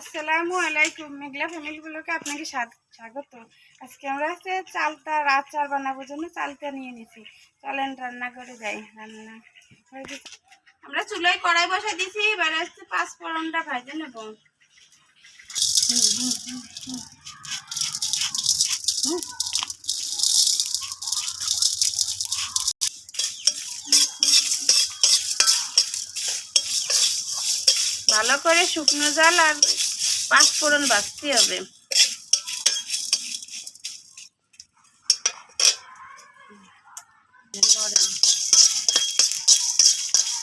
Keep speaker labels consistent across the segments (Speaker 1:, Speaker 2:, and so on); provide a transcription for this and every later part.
Speaker 1: আসসালামু আলাইকুম। মেঘলা ফ্যামিলি ব্লগে আপনাকে স্বাগত। আজকে আমরা চালতা আচার বানানোর জন্য চালতা নিয়ে নিয়েছি। চলেন রান্না করে যাই। আমরা চুলায় কড়াই বসাই দিয়েছি। এবার পাঁচ ফোড়নটা ভাজে নেব। ভালো করে শুকনো জাল আর পাঁচ ফোড়ন ভাজতে হবে।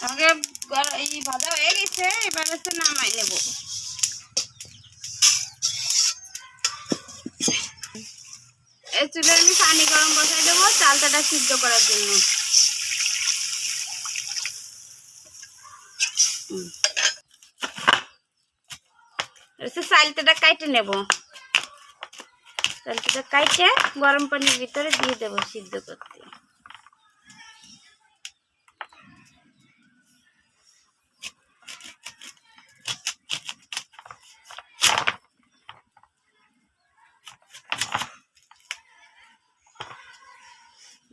Speaker 1: আমাকে এই ভাজা হয়ে গেছে, এবার নামাই নেব। এই চুলে আমি পানি গরম বসাই দেবো চালটাটা সিদ্ধ করার জন্য। চালটা কাইটে নেব। চালটা কাইটে গরম পানির ভিতরে দিয়ে দেবো সিদ্ধ করতে।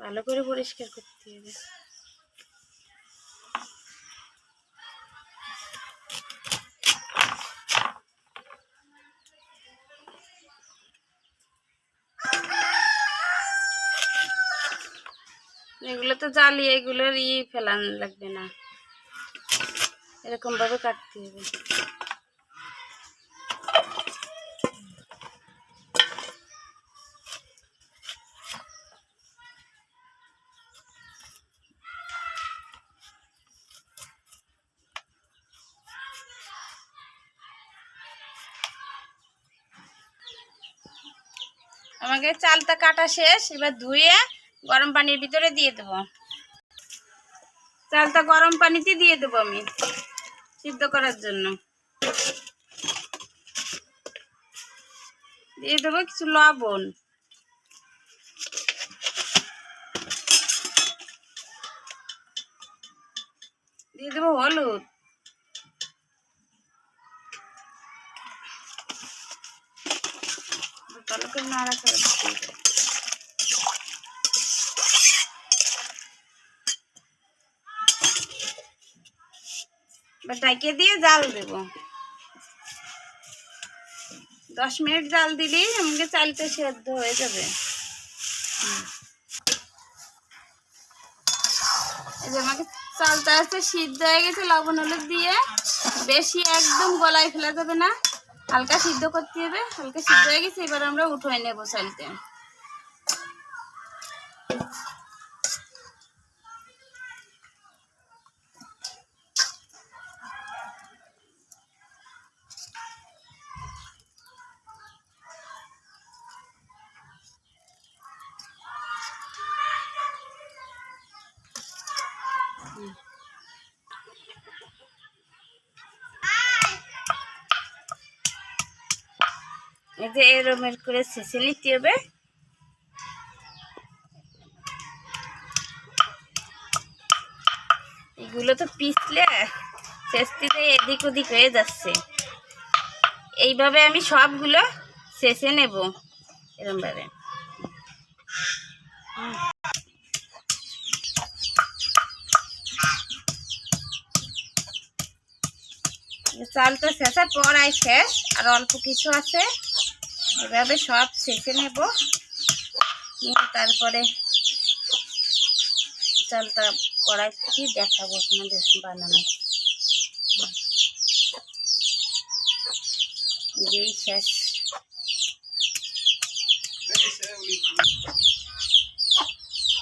Speaker 1: ভালো করে পরিষ্কার করতে হবে। এগুলো তো জ্বালিয়ে এগুলোর ফেলান লাগবে না, এরকম ভাবে কাটতে হবে। আমাকে চালটা কাটা শেষ, এবার ধুয়ে গরম পানির ভিতরে দিয়ে দেব। চালটা গরম পানিতে দিয়ে দেবো আমি সিদ্ধ করার জন্য। দিয়ে দেবো কিছু লবণ, দিয়ে দেবো হলুদ, ভালো করে নাড়াচাড়া দিতে হবে। এবার ঢাকিয়ে দিয়ে জাল দেব। 10 মিনিট জাল দিলেই আমাকে চালটা সেদ্ধ হয়ে যাবে। এই যে আমাকে চালটা সিদ্ধ হয়ে গেছে লবণ হলুদ দিয়ে। বেশি একদম গলায় ফেলা যাবে না, হালকা সিদ্ধ করতে হবে। হালকা সিদ্ধ হয়ে গেছে, এবার আমরা উঠিয়ে নেব চালটা। এই যে এরকম করে ছেঁচে নিতে হবে। এগুলো তো পিছলে ছেঁচতে এদিক ওদিক হয়ে যাচ্ছে। এইভাবে আমি সবগুলো ছেঁচে নেব এরকম ভাবে। চালটা ছেঁচার পড়াই শেষ, আর অল্প কিছু আছে। এভাবে সব ছেঁচে নেব, তারপরে চালটা কড়াই থেকে দেখাবো আপনাদের বানানো। যেই শেষ,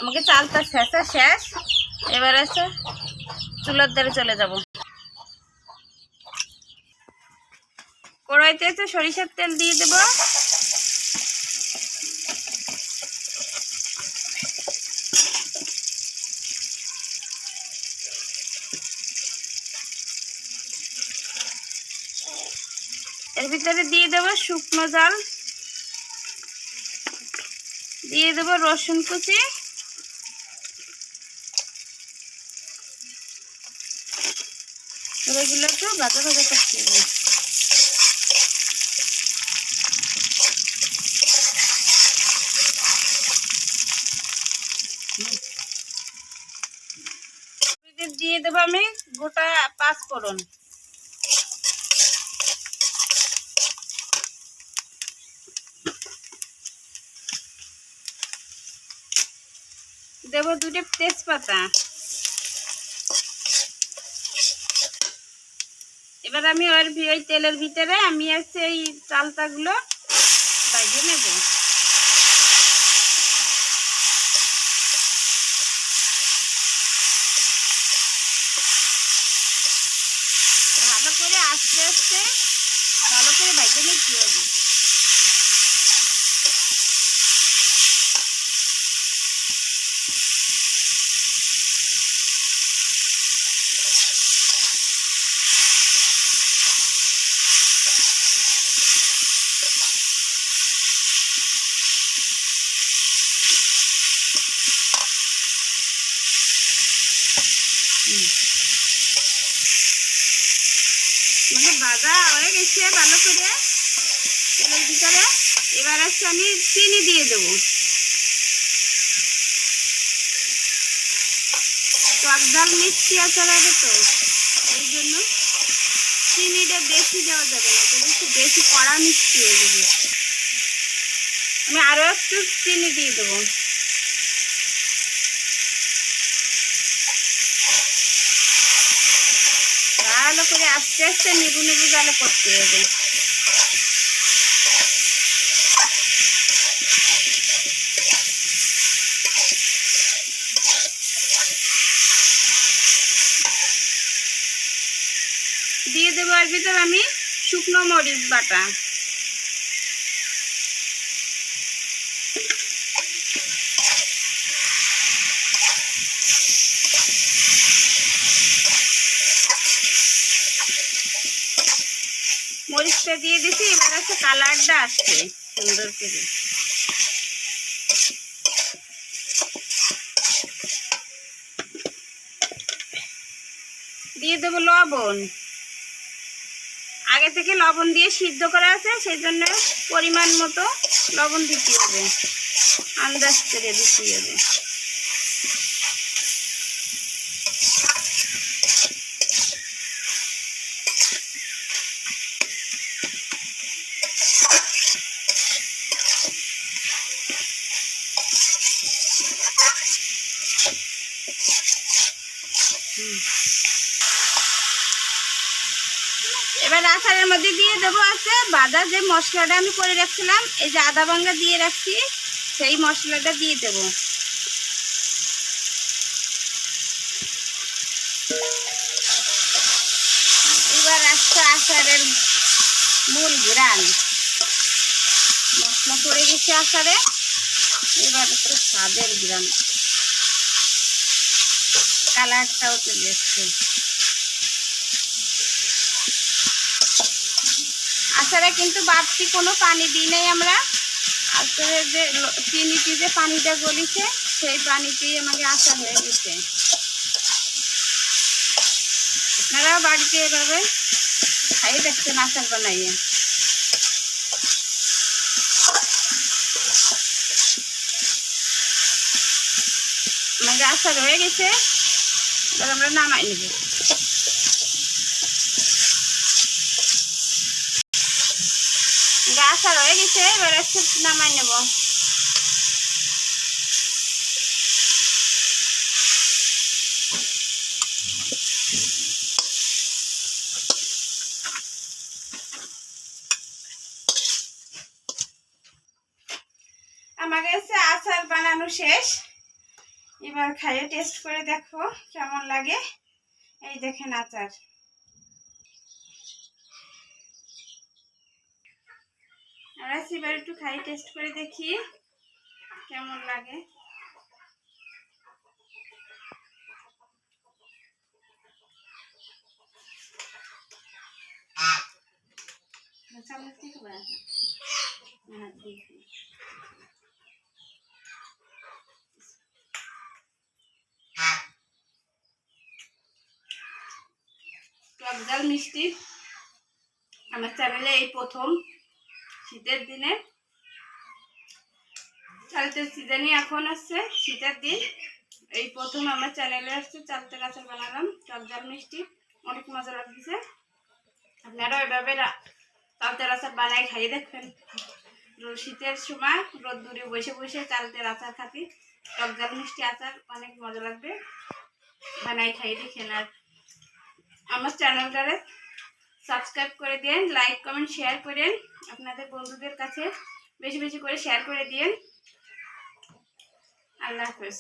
Speaker 1: আমাকে চালটা ছেঁচা শেষ। এবার চুলার ধারে চলে যাব। কড়াইতে সরিষার তেল দিয়ে দেব। এর ভিতরে দিয়ে দেব শুকনো জাল, দিয়ে দেব রসুন কুচি, এগুলো একটু ভাজা ভাজা করতে হবে। আমি গোটা 5 ফোড়ন। দেব 2টা তেজপাতা। এবার আমি ওই তেলের ভিতরে আমি আছে এই চালতাগুলো ভেজে নেব। ভালো করে আস্তে আস্তে ভালো করে ভেজে নিতে হবে। মানে ভাজা হয়ে গেছে ভালো করে তেলের ভিতরে। এবার হচ্ছে আমি চিনি দিয়ে দেবো। টক ঝাল মিষ্টি আচার হবে তো, এই জন্য চিনিটা বেশি দেওয়া যাবে না, তাহলে একটু বেশি কড়া মিষ্টি হয়ে যাবে। আমি আরও একটু চিনি দিয়ে দেবো। ভালো করে আস্তে আস্তে নিবু নিবু জালে করতে হবে। দিয়ে দেবো এর ভিতরে আমি শুকনো মরিচ বাটা। মরিচটা দিয়ে দিছি, এবার হচ্ছে কালারটা আসছে সুন্দর করে। দিয়ে দেবো লবণ। আগে থেকে লবণ দিয়ে সিদ্ধ করা আছে, সেই জন্য পরিমাণ মতো লবণ দিতে হবে, আন্দাজ করে দিতে হবে। এবার আচারের মধ্যে দিয়ে দেবো আছে বাদা যে মশলাটা আমি করে রাখছিলাম, এই যে আদা ভাঙ্গা দিয়ে রাখছি, সেই মশলাটা দিয়ে দেবো। এবার আসছে আচারের মূল ঘ্রাণ। মশলা পড়ে গেছে আচারে, এবার একটু স্বাদের ঘ্রাণ, কালারটাও চলে এসছে। আচারে কিন্তু বাড়তি কোনো পানি দিই নাই আমরা। আচারে যে চিনিতে যে পানিটা গলিছে, সেই পানিতেই আমাকে আচার হয়ে গেছে। আপনারাও বাড়িতে এভাবে খাই দেখছেন আচার বানাইয়ে। আমাকে আচার হয়ে গেছে, এবার আমরা নামাই নেব। আচার হয়ে গেছে, এবার একটু নামাই নেব। আমার কাছে আচার বানানো শেষ, এবার খাইয়ে টেস্ট করে দেখো কেমন লাগে। এই দেখেন আচার। আমরা এবার একটু খাইয়ে টেস্ট করে দেখি কেমন লাগে। টক ঝাল মিষ্টি আমার চ্যানেলে এই প্রথম। শীতের দিনে, চালতের সিজনই এখন আসছে, শীতের দিন, এই প্রথম আমার চ্যানেলে আসছে চালতের আচার বানালাম, টকঝাল মিষ্টি, অনেক মজা লাগছে। আপনারা ওইভাবে চালতের আচার বানাই খাইয়ে দেখবেন। শীতের সময় রোদ্দুরে বসে বসে চালতের আচার খাতি, টকঝাল মিষ্টি আচার অনেক মজা লাগবে, বানাই খাইয়ে দেখেন। আর আমার চ্যানেলটারে সাবস্ক্রাইব করে দিন, লাইক কমেন্ট শেয়ার করেন, আপনাদের বন্ধুদের কাছে বেশি বেশি করে শেয়ার করে দিন। আল্লাহ হাফেজ।